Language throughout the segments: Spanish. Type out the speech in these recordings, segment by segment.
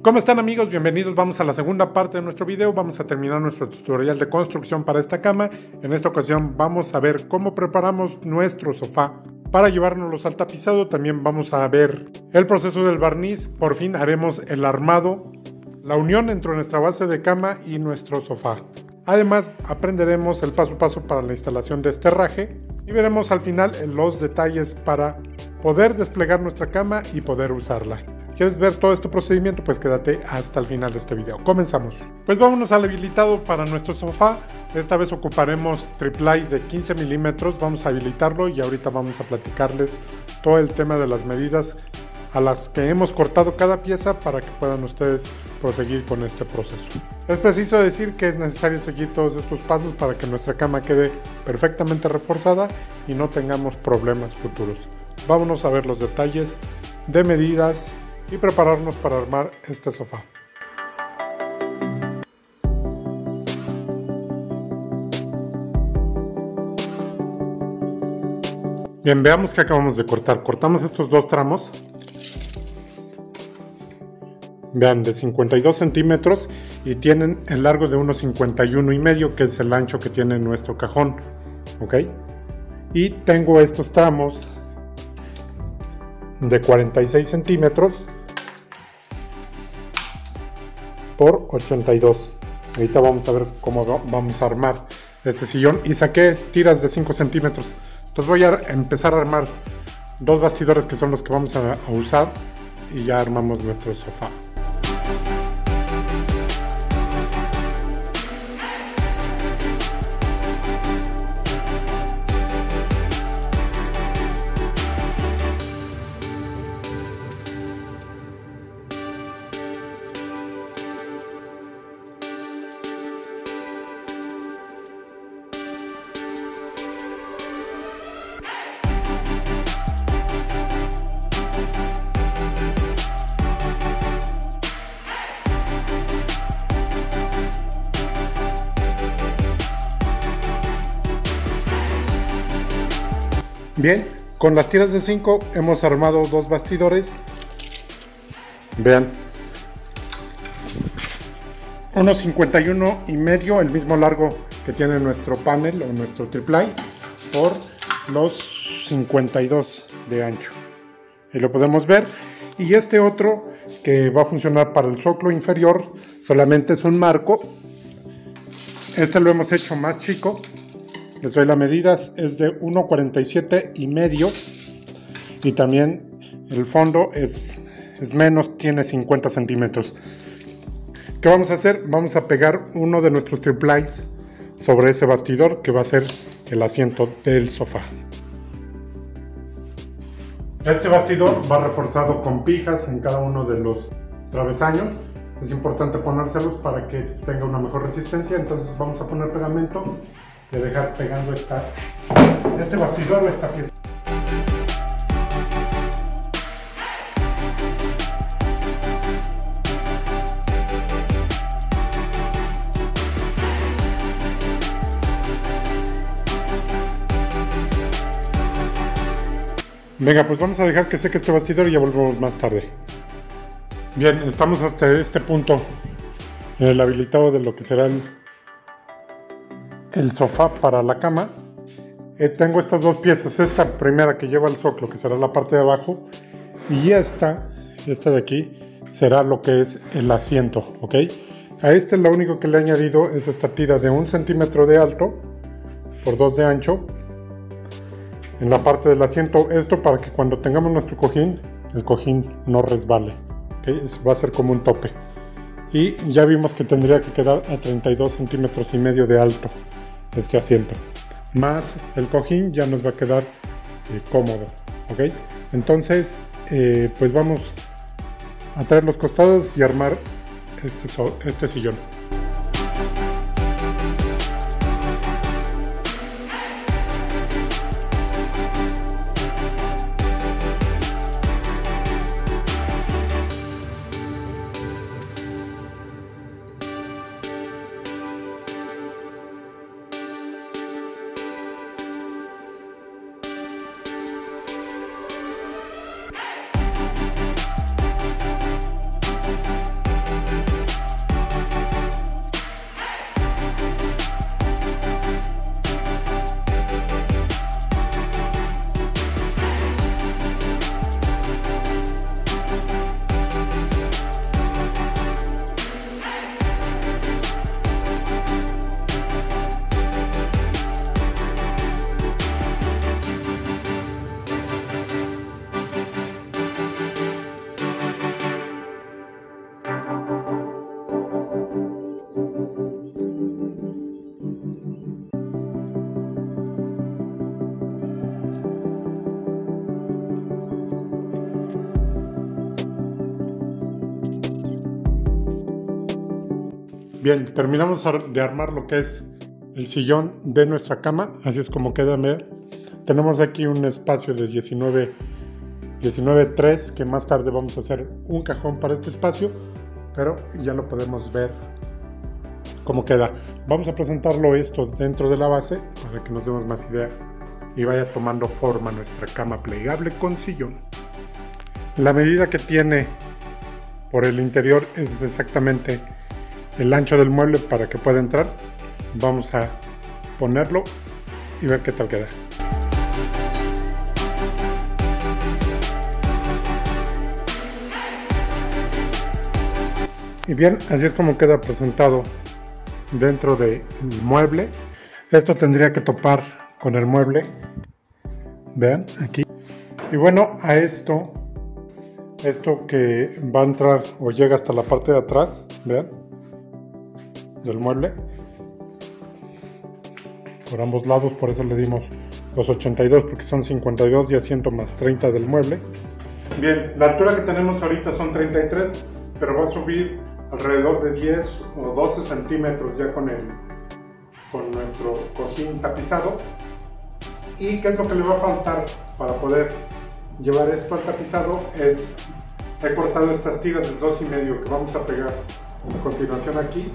¿Cómo están, amigos? Bienvenidos. Vamos a la segunda parte de nuestro video. Vamos a terminar nuestro tutorial de construcción para esta cama. En esta ocasión vamos a ver cómo preparamos nuestro sofá para llevárnoslo al tapizado. También vamos a ver el proceso del barniz. Por fin haremos el armado, la unión entre nuestra base de cama y nuestro sofá. Además, aprenderemos el paso a paso para la instalación de este herraje y veremos al final los detalles para poder desplegar nuestra cama y poder usarla. ¿Quieres ver todo este procedimiento? Pues quédate hasta el final de este video. Comenzamos. Pues vámonos al habilitado para nuestro sofá. Esta vez ocuparemos triplay de 15 milímetros. Vamos a habilitarlo y ahorita vamos a platicarles todo el tema de las medidas a las que hemos cortado cada pieza para que puedan ustedes proseguir con este proceso. Es preciso decir que es necesario seguir todos estos pasos para que nuestra cama quede perfectamente reforzada y no tengamos problemas futuros. Vámonos a ver los detalles de medidas y prepararnos para armar este sofá. Bien, veamos qué acabamos de cortar. Cortamos estos dos tramos. Vean, de 52 centímetros y tienen el largo de unos 51,5, que es el ancho que tiene nuestro cajón. ¿Ok? Y tengo estos tramos de 46 centímetros por 82. Ahorita vamos a ver cómo vamos a armar este sillón y saqué tiras de 5 centímetros. Entonces voy a empezar a armar dos bastidores que son los que vamos a usar y ya armamos nuestro sofá. Bien, con las tiras de 5 hemos armado dos bastidores. Vean, unos 51,5, el mismo largo que tiene nuestro panel o nuestro triplay, por los 52 de ancho. Ahí lo podemos ver. Y este otro que va a funcionar para el zócalo inferior solamente es un marco. Este lo hemos hecho más chico. Les doy la medida, es de 1,47,5 y también el fondo es menos, tiene 50 centímetros. ¿Qué vamos a hacer? Vamos a pegar uno de nuestros triplays sobre ese bastidor que va a ser el asiento del sofá. Este bastidor va reforzado con pijas en cada uno de los travesaños. Es importante ponérselos para que tenga una mejor resistencia. Entonces vamos a poner pegamento de dejar pegando este bastidor o esta pieza. Venga, pues vamos a dejar que seque este bastidor y ya volvemos más tarde. Bien, estamos hasta este punto en el habilitado de lo que será el sofá para la cama. Tengo estas dos piezas, esta primera que lleva el zócalo, que será la parte de abajo, y esta de aquí será lo que es el asiento, ¿ok? A este lo único que le he añadido es esta tira de 1 centímetro de alto por 2 de ancho en la parte del asiento, esto para que cuando tengamos nuestro cojín, el cojín no resbale, ¿okay? Eso va a ser como un tope. Y ya vimos que tendría que quedar a 32,5 centímetros de alto este asiento, más el cojín ya nos va a quedar cómodo, ¿ok? Entonces pues vamos a traer los costados y armar este sillón. Bien, terminamos de armar lo que es el sillón de nuestra cama, así es como queda. Tenemos aquí un espacio de 19.3, que más tarde vamos a hacer un cajón para este espacio, pero ya lo podemos ver cómo queda. Vamos a presentarlo esto dentro de la base para que nos demos más idea y vaya tomando forma nuestra cama plegable con sillón. La medida que tiene por el interior es exactamente el ancho del mueble para que pueda entrar. Vamos a ponerlo y ver qué tal queda. Y bien, así es como queda presentado dentro del mueble. Esto tendría que topar con el mueble, vean aquí. Y bueno, a esto que va a entrar o llega hasta la parte de atrás, vean, del mueble, por ambos lados, por eso le dimos los 82, porque son 52 y asiento más 30 del mueble. Bien, la altura que tenemos ahorita son 33, pero va a subir alrededor de 10 o 12 centímetros ya con nuestro cojín tapizado. ¿Y qué es lo que le va a faltar para poder llevar esto al tapizado? He cortado estas tiras de 2,5 que vamos a pegar a continuación aquí,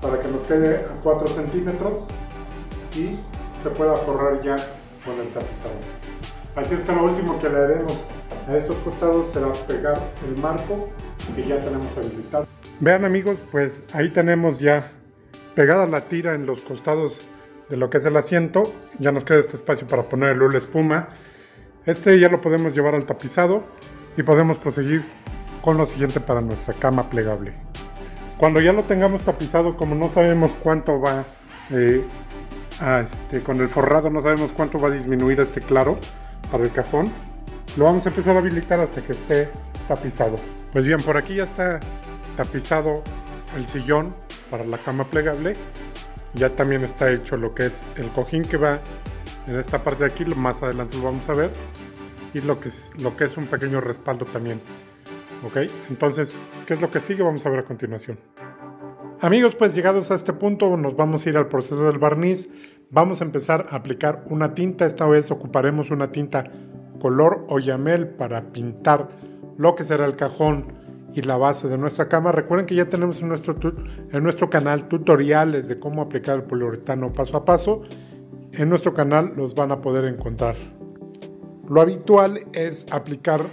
para que nos quede a 4 centímetros y se pueda forrar ya con el tapizado. Así es que lo último que le haremos a estos costados será pegar el marco que ya tenemos habilitado. Vean amigos, pues ahí tenemos ya pegada la tira en los costados de lo que es el asiento. Ya nos queda este espacio para poner el hule espuma. Ya lo podemos llevar al tapizado y podemos proseguir con lo siguiente para nuestra cama plegable. Cuando ya lo tengamos tapizado, como no sabemos cuánto va con el forrado, no sabemos cuánto va a disminuir este claro para el cajón, lo vamos a empezar a habilitar hasta que esté tapizado. Pues bien, por aquí ya está tapizado el sillón para la cama plegable. Ya también está hecho lo que es el cojín que va en esta parte de aquí, más adelante lo vamos a ver, y lo que es un pequeño respaldo también. Ok, entonces, ¿qué es lo que sigue? Vamos a ver a continuación. Amigos, pues llegados a este punto nos vamos a ir al proceso del barniz. Vamos a empezar a aplicar una tinta. Esta vez ocuparemos una tinta color oyamel para pintar lo que será el cajón y la base de nuestra cama. Recuerden que ya tenemos en nuestro canal tutoriales de cómo aplicar el poliuretano paso a paso. En nuestro canal los van a poder encontrar. Lo habitual es aplicar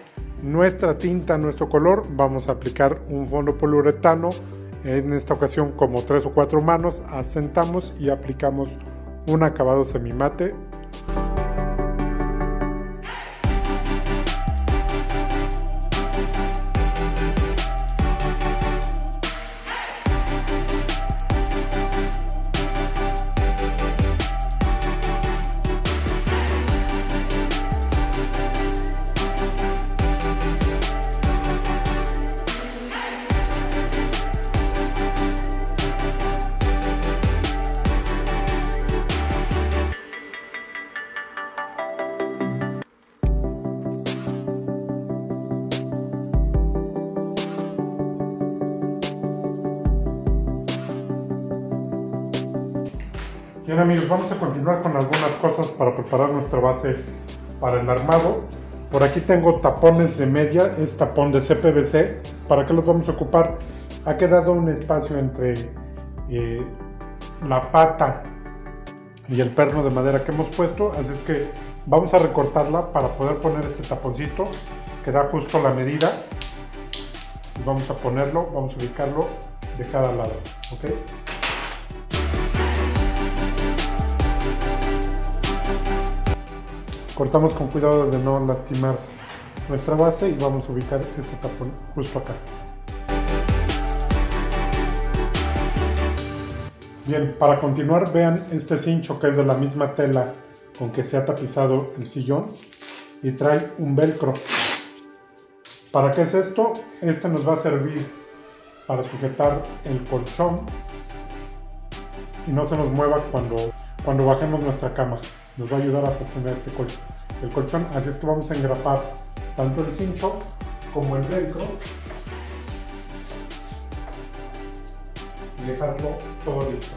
nuestra tinta, nuestro color. Vamos a aplicar un fondo poliuretano, en esta ocasión como 3 o 4 manos, asentamos y aplicamos un acabado semimate. Bien amigos, vamos a continuar con algunas cosas para preparar nuestra base para el armado. Por aquí tengo tapones de media, es tapón de CPVC. ¿Para qué los vamos a ocupar? Ha quedado un espacio entre la pata y el perno de madera que hemos puesto, así es que vamos a recortarla para poder poner este taponcito que da justo la medida. Y vamos a ponerlo, vamos a ubicarlo de cada lado, ¿ok? Cortamos con cuidado de no lastimar nuestra base y vamos a ubicar este tapón justo acá. Bien, para continuar vean este cincho que es de la misma tela con que se ha tapizado el sillón y trae un velcro. ¿Para qué es esto? Este nos va a servir para sujetar el colchón y no se nos mueva cuando bajemos nuestra cama. Nos va a ayudar a sostener el colchón, así es que vamos a engrapar tanto el cincho como el velcro y dejarlo todo listo.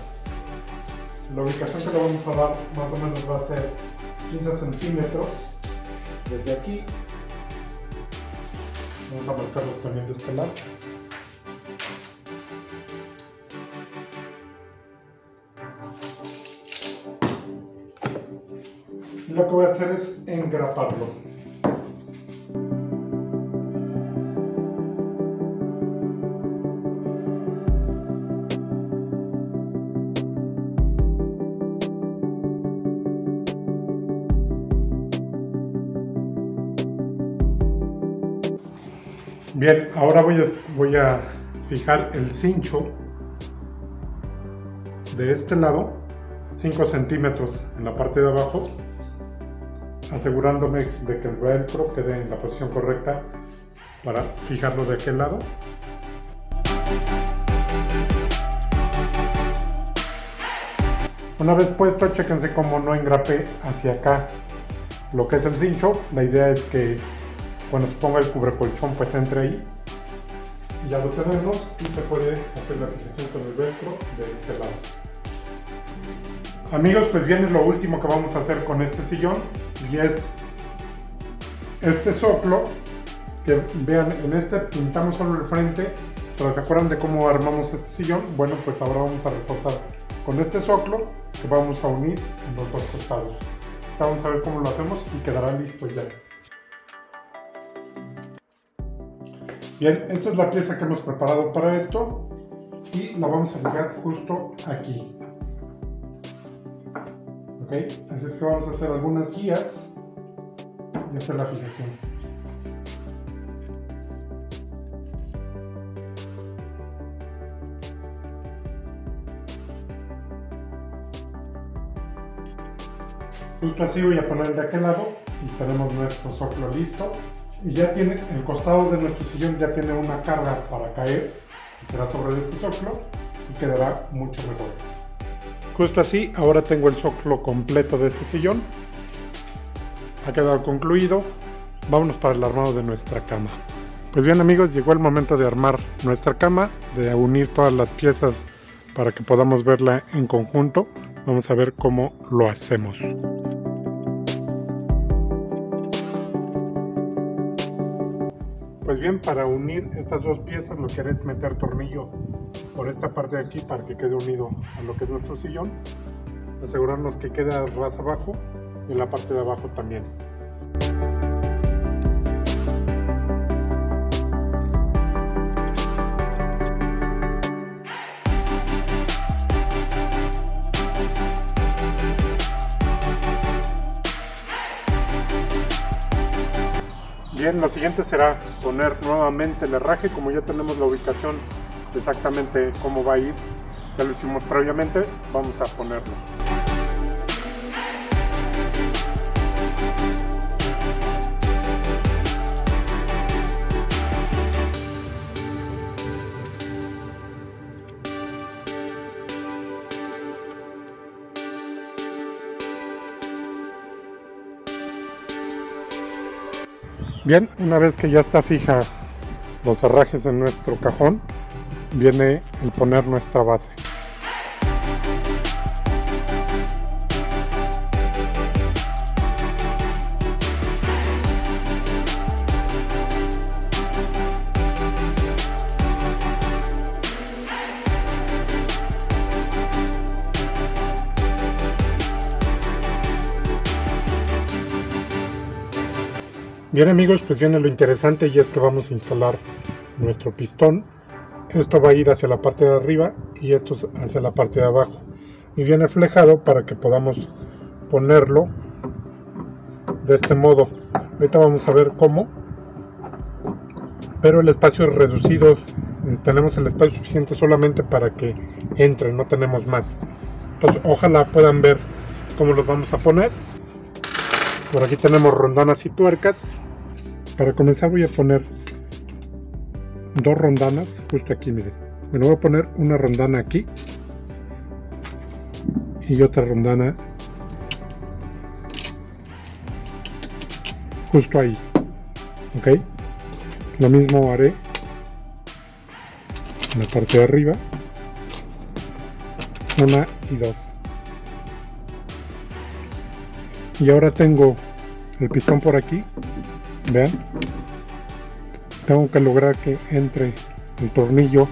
La ubicación que le vamos a dar más o menos va a ser 15 centímetros desde aquí. Vamos a marcarlos también de este lado. Y lo que voy a hacer es engraparlo. Bien, ahora voy a fijar el cincho de este lado, 5 centímetros en la parte de abajo, asegurándome de que el velcro quede en la posición correcta para fijarlo de aquel lado. Una vez puesto, chéquense cómo no engrapé hacia acá lo que es el cincho. La idea es que cuando se ponga el cubrecolchón pues entre ahí, y ya lo tenemos y se puede hacer la fijación con el velcro de este lado. Amigos, pues viene lo último que vamos a hacer con este sillón, y es este zoclo que vean, en este pintamos solo el frente, pero ¿se acuerdan de cómo armamos este sillón? Bueno, pues ahora vamos a reforzar con este zoclo que vamos a unir en los dos costados. Vamos a ver cómo lo hacemos y quedará listo ya. Bien, esta es la pieza que hemos preparado para esto y la vamos a fijar justo aquí. Ok, así es que vamos a hacer algunas guías y hacer la fijación. Justo así voy a poner de aquel lado y tenemos nuestro zoclo listo. Y ya tiene, el costado de nuestro sillón ya tiene una carga para caer, y será sobre este zoclo y quedará mucho mejor. Justo así, ahora tengo el zoclo completo de este sillón. Ha quedado concluido. Vámonos para el armado de nuestra cama. Pues bien amigos, llegó el momento de armar nuestra cama, de unir todas las piezas para que podamos verla en conjunto. Vamos a ver cómo lo hacemos. Pues bien, para unir estas dos piezas lo que haré es meter tornillo por esta parte de aquí para que quede unido a lo que es nuestro sillón. Asegurarnos que quede a ras abajo y en la parte de abajo también. Bien, lo siguiente será poner nuevamente el herraje. Como ya tenemos la ubicación exactamente cómo va a ir, ya lo hicimos previamente, vamos a ponerlos. Bien, una vez que ya está fija los herrajes en nuestro cajón, viene el poner nuestra base. Bien amigos, pues viene lo interesante, y es que vamos a instalar nuestro pistón. Esto va a ir hacia la parte de arriba y esto hacia la parte de abajo, y viene flejado para que podamos ponerlo de este modo. Ahorita vamos a ver cómo, pero el espacio es reducido, tenemos el espacio suficiente solamente para que entre, no tenemos más. Entonces ojalá puedan ver cómo los vamos a poner. Por aquí tenemos rondanas y tuercas. Para comenzar voy a poner dos rondanas justo aquí, miren. Me voy a poner una rondana aquí y otra rondana justo ahí. Ok, lo mismo haré en la parte de arriba. 1 y 2. Y ahora tengo el pistón por aquí, vean, tengo que lograr que entre el tornillo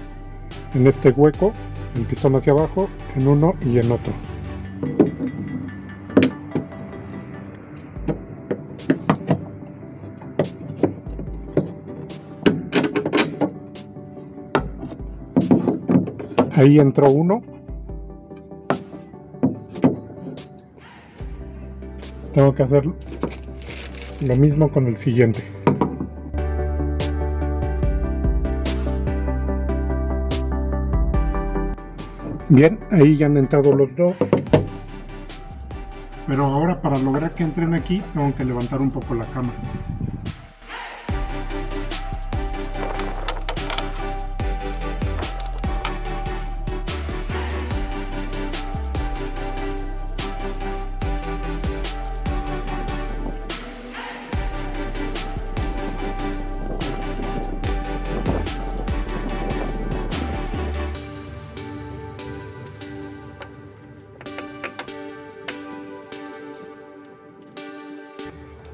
en este hueco, el pistón hacia abajo, en uno y en otro. Ahí entró uno. Tengo que hacer lo mismo con el siguiente. Bien, ahí ya han entrado los dos. Pero ahora para lograr que entren aquí, tengo que levantar un poco la cama.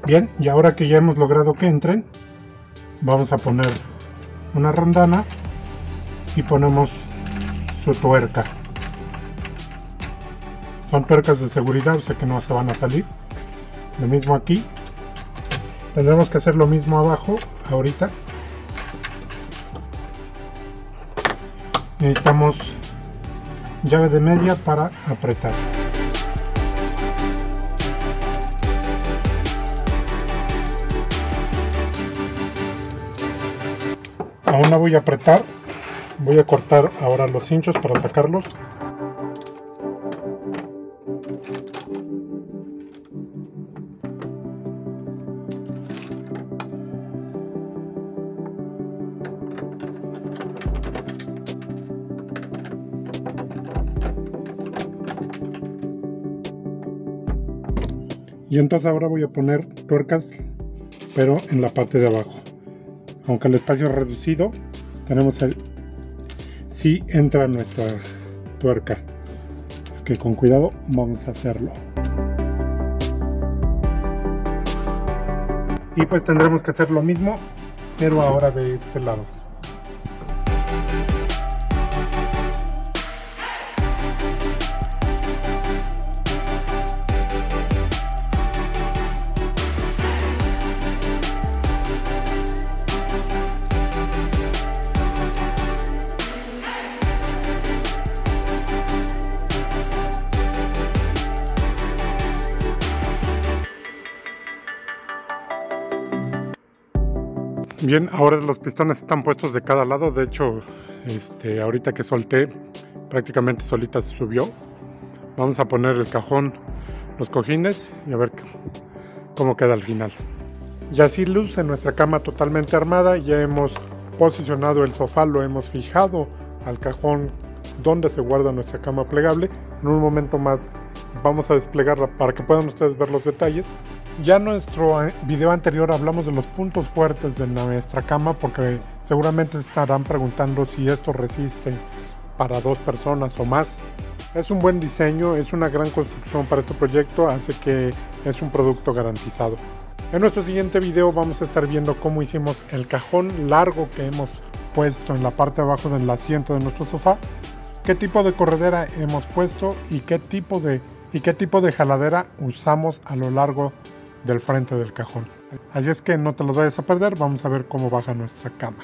Bien, y ahora que ya hemos logrado que entren, vamos a poner una rondana y ponemos su tuerca. Son tuercas de seguridad, o sea que no se van a salir. Lo mismo aquí. Tendremos que hacer lo mismo abajo ahorita. Necesitamos llave de media para apretar. Aún no voy a apretar, voy a cortar ahora los hinchos para sacarlos. Y entonces ahora voy a poner tuercas, pero en la parte de abajo. Aunque el espacio es reducido, tenemos el... sí entra nuestra tuerca. Es que con cuidado vamos a hacerlo. Y pues tendremos que hacer lo mismo, pero ahora de este lado. Bien, ahora los pistones están puestos de cada lado. De hecho, ahorita que solté, prácticamente solita se subió. Vamos a poner el cajón, los cojines y a ver cómo queda al final. Y así luce nuestra cama totalmente armada. Ya hemos posicionado el sofá, lo hemos fijado al cajón donde se guarda nuestra cama plegable. En un momento más vamos a desplegarla para que puedan ustedes ver los detalles. Ya en nuestro video anterior hablamos de los puntos fuertes de nuestra cama, porque seguramente estarán preguntando si esto resiste para 2 personas o más. Es un buen diseño, es una gran construcción para este proyecto, hace que es un producto garantizado. En nuestro siguiente video vamos a estar viendo cómo hicimos el cajón largo que hemos puesto en la parte de abajo del asiento de nuestro sofá, qué tipo de corredera hemos puesto y qué tipo de jaladera usamos a lo largo del frente del cajón. Así es que no te los vayas a perder, vamos a ver cómo baja nuestra cama.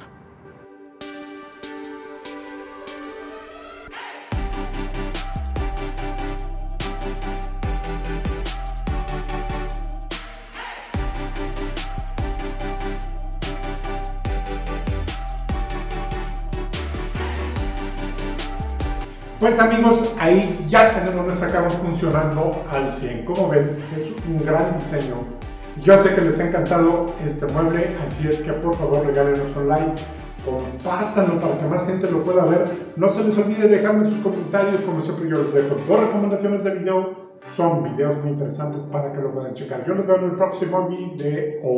Pues amigos, ahí ya tenemos nuestra cama funcionando al 100. Como ven, es un gran diseño. Yo sé que les ha encantado este mueble, así es que por favor regálenos un like, compártanlo para que más gente lo pueda ver. No se les olvide dejarme sus comentarios, como siempre yo les dejo 2 recomendaciones de video. Son videos muy interesantes para que lo puedan checar. Yo les veo en el próximo video.